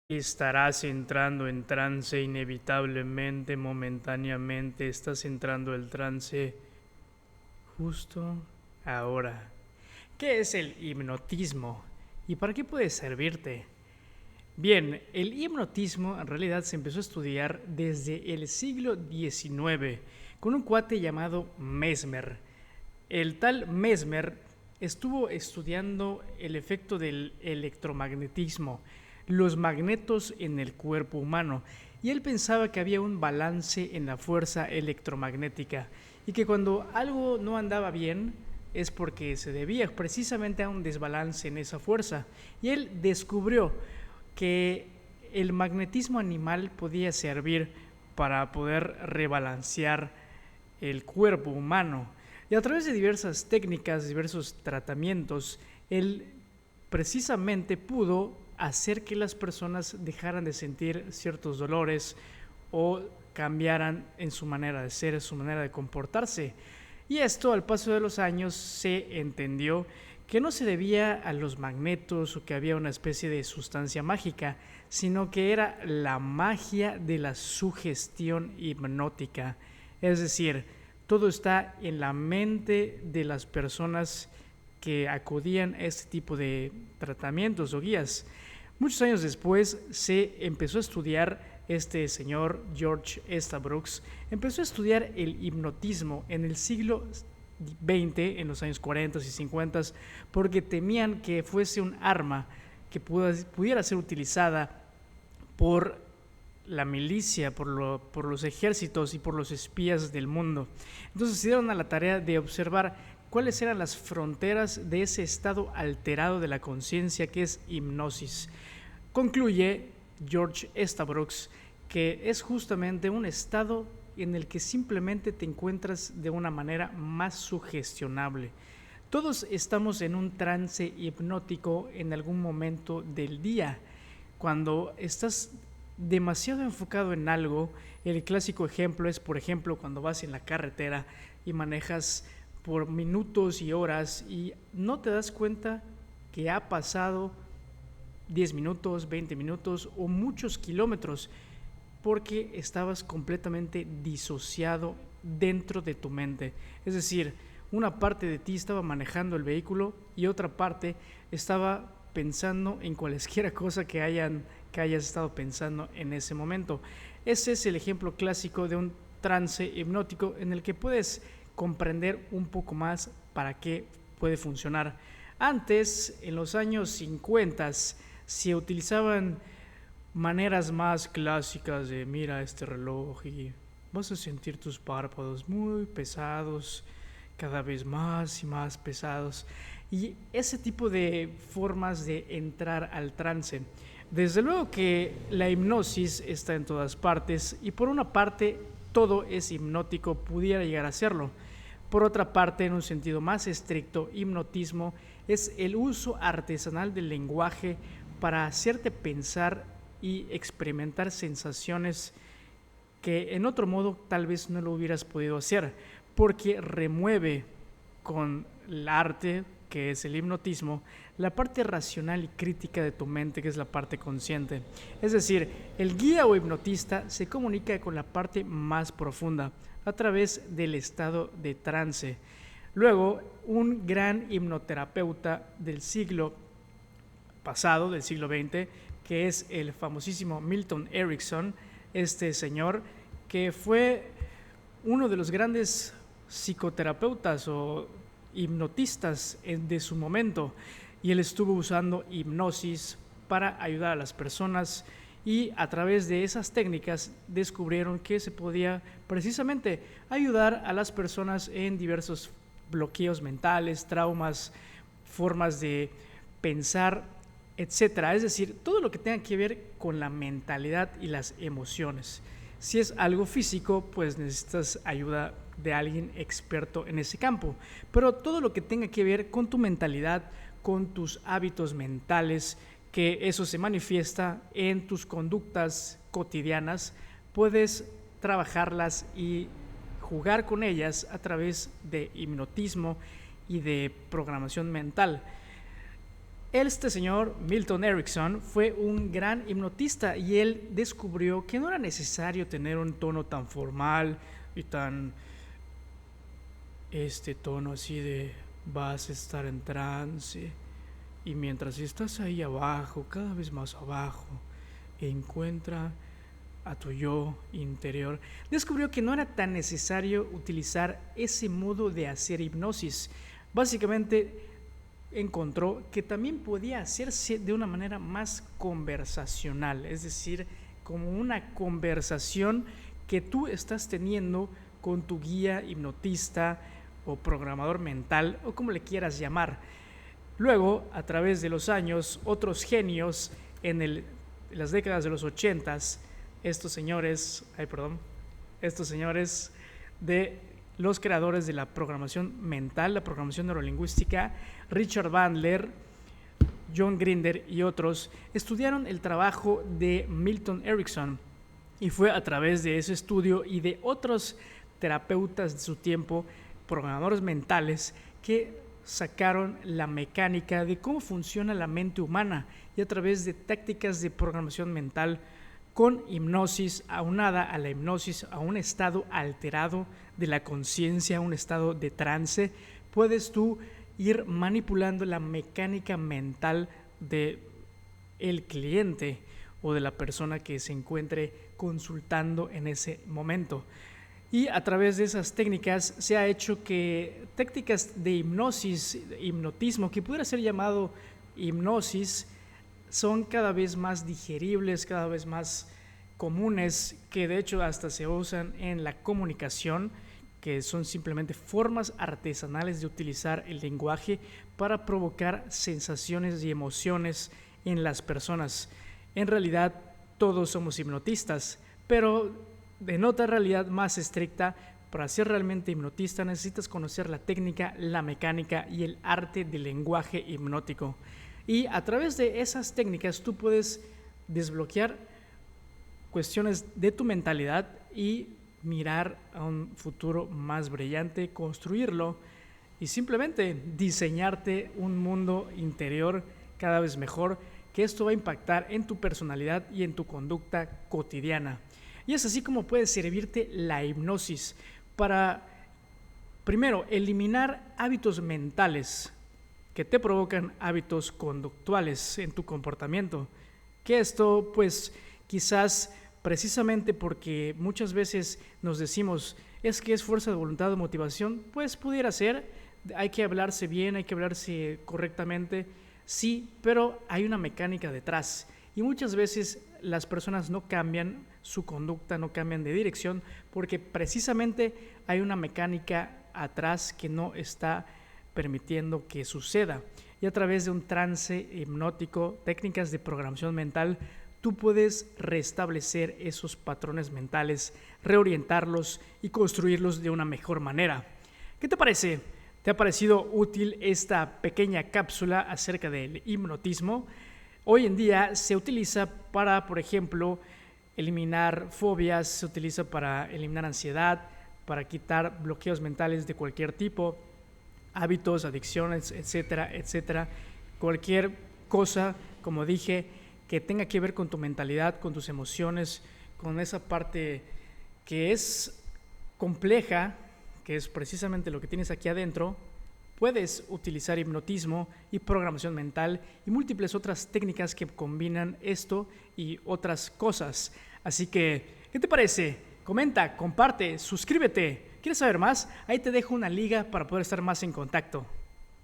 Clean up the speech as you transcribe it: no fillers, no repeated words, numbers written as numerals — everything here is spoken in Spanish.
Estarás entrando en trance inevitablemente, momentáneamente. Estás entrando el trance justo ahora. ¿Qué es el hipnotismo? ¿Y para qué puede servirte? Bien, el hipnotismo en realidad se empezó a estudiar desde el siglo XIX con un cuate llamado Mesmer. El tal Mesmer estuvo estudiando el efecto del electromagnetismo, los magnetos en el cuerpo humano, y él pensaba que había un balance en la fuerza electromagnética y que cuando algo no andaba bien es porque se debía precisamente a un desbalance en esa fuerza. Y él descubrió que el magnetismo animal podía servir para poder rebalancear el cuerpo humano. Y a través de diversas técnicas, diversos tratamientos, él precisamente pudo hacer que las personas dejaran de sentir ciertos dolores o cambiaran en su manera de ser, en su manera de comportarse. Y esto al paso de los años se entendió que no se debía a los magnetos o que había una especie de sustancia mágica, sino que era la magia de la sugestión hipnótica. Es decir, todo está en la mente de las personas que acudían a este tipo de tratamientos o guías. Muchos años después se empezó a estudiar este señor George Estabrooks, empezó a estudiar el hipnotismo en el siglo XX, en los años 40 y 50, porque temían que fuese un arma que pudiera ser utilizada por la milicia, por los ejércitos y por los espías del mundo. Entonces se dieron a la tarea de observar cuáles eran las fronteras de ese estado alterado de la conciencia que es hipnosis. Concluye George Estabrooks que es justamente un estado en el que simplemente te encuentras de una manera más sugestionable. Todos estamos en un trance hipnótico en algún momento del día. Cuando estás demasiado enfocado en algo, el clásico ejemplo es, por ejemplo, cuando vas en la carretera y manejas por minutos y horas y no te das cuenta que ha pasado 10 minutos, 20 minutos o muchos kilómetros porque estabas completamente disociado dentro de tu mente. Es decir, una parte de ti estaba manejando el vehículo y otra parte estaba pensando en cualesquiera cosa que hayas estado pensando en ese momento. Ese es el ejemplo clásico de un trance hipnótico en el que puedes comprender un poco más para qué puede funcionar. Antes, en los años 50, se utilizaban maneras más clásicas de mira este reloj y vas a sentir tus párpados muy pesados, cada vez más y más pesados. Y ese tipo de formas de entrar al trance. Desde luego que la hipnosis está en todas partes y por una parte todo es hipnótico, pudiera llegar a serlo. Por otra parte, en un sentido más estricto, hipnotismo es el uso artesanal del lenguaje para hacerte pensar y experimentar sensaciones que en otro modo tal vez no lo hubieras podido hacer, porque remueve con el arte, que es el hipnotismo, la parte racional y crítica de tu mente, que es la parte consciente. Es decir, el guía o hipnotista se comunica con la parte más profunda a través del estado de trance. Luego, un gran hipnoterapeuta del siglo pasado, del siglo XX, que es el famosísimo Milton Erickson, este señor que fue uno de los grandes psicoterapeutas o hipnotistas de su momento, y él estuvo usando hipnosis para ayudar a las personas y a través de esas técnicas descubrieron que se podía precisamente ayudar a las personas en diversos bloqueos mentales, traumas, formas de pensar, etcétera. Es decir, todo lo que tenga que ver con la mentalidad y las emociones. Si es algo físico, pues necesitas ayuda de alguien experto en ese campo. Pero todo lo que tenga que ver con tu mentalidad, con tus hábitos mentales, que eso se manifiesta en tus conductas cotidianas, puedes trabajarlas y jugar con ellas a través de hipnotismo y de programación mental. Este señor, Milton Erickson, fue un gran hipnotista y él descubrió que no era necesario tener un tono tan formal y tan tono así de vas a estar en trance y mientras estás ahí abajo, cada vez más abajo, encuentra a tu yo interior. Descubrió que no era tan necesario utilizar ese modo de hacer hipnosis. Básicamente encontró que también podía hacerse de una manera más conversacional, es decir, como una conversación que tú estás teniendo con tu guía hipnotista o programador mental o como le quieras llamar. Luego, a través de los años, otros genios en las décadas de los 80s, estos señores de los creadores de la programación mental, la programación neurolingüística, Richard Bandler, John Grinder y otros, estudiaron el trabajo de Milton Erickson y fue a través de ese estudio y de otros terapeutas de su tiempo, programadores mentales, que sacaron la mecánica de cómo funciona la mente humana y a través de tácticas de programación mental con hipnosis aunada a la hipnosis, a un estado alterado de la conciencia, un estado de trance, puedes tú ir manipulando la mecánica mental de el cliente o de la persona que se encuentre consultando en ese momento. Y a través de esas técnicas se ha hecho que técnicas de hipnosis, hipnotismo, que pudiera ser llamado hipnosis, son cada vez más digeribles, cada vez más comunes, que de hecho hasta se usan en la comunicación, que son simplemente formas artesanales de utilizar el lenguaje para provocar sensaciones y emociones en las personas. En realidad, todos somos hipnotistas, pero en otra realidad más estricta, para ser realmente hipnotista necesitas conocer la técnica, la mecánica y el arte del lenguaje hipnótico. Y a través de esas técnicas tú puedes desbloquear cuestiones de tu mentalidad y mirar a un futuro más brillante, construirlo y simplemente diseñarte un mundo interior cada vez mejor, que esto va a impactar en tu personalidad y en tu conducta cotidiana. Y es así como puede servirte la hipnosis para, primero, eliminar hábitos mentales que te provocan hábitos conductuales en tu comportamiento. Que esto, pues, quizás precisamente porque muchas veces nos decimos, es que es fuerza de voluntad o motivación, pues pudiera ser, hay que hablarse bien, hay que hablarse correctamente, sí, pero hay una mecánica detrás. Y muchas veces las personas no cambian su conducta, no cambian de dirección, porque precisamente hay una mecánica atrás que no está permitiendo que suceda. Y a través de un trance hipnótico, técnicas de programación mental, tú puedes restablecer esos patrones mentales, reorientarlos y construirlos de una mejor manera. ¿Qué te parece? ¿Te ha parecido útil esta pequeña cápsula acerca del hipnotismo? Hoy en día se utiliza para, por ejemplo, eliminar fobias, se utiliza para eliminar ansiedad, para quitar bloqueos mentales de cualquier tipo, hábitos, adicciones, etcétera, etcétera. Cualquier cosa, como dije, que tenga que ver con tu mentalidad, con tus emociones, con esa parte que es compleja, que es precisamente lo que tienes aquí adentro, puedes utilizar hipnotismo y programación mental y múltiples otras técnicas que combinan esto y otras cosas. Así que, ¿qué te parece? Comenta, comparte, suscríbete. ¿Quieres saber más? Ahí te dejo una liga para poder estar más en contacto.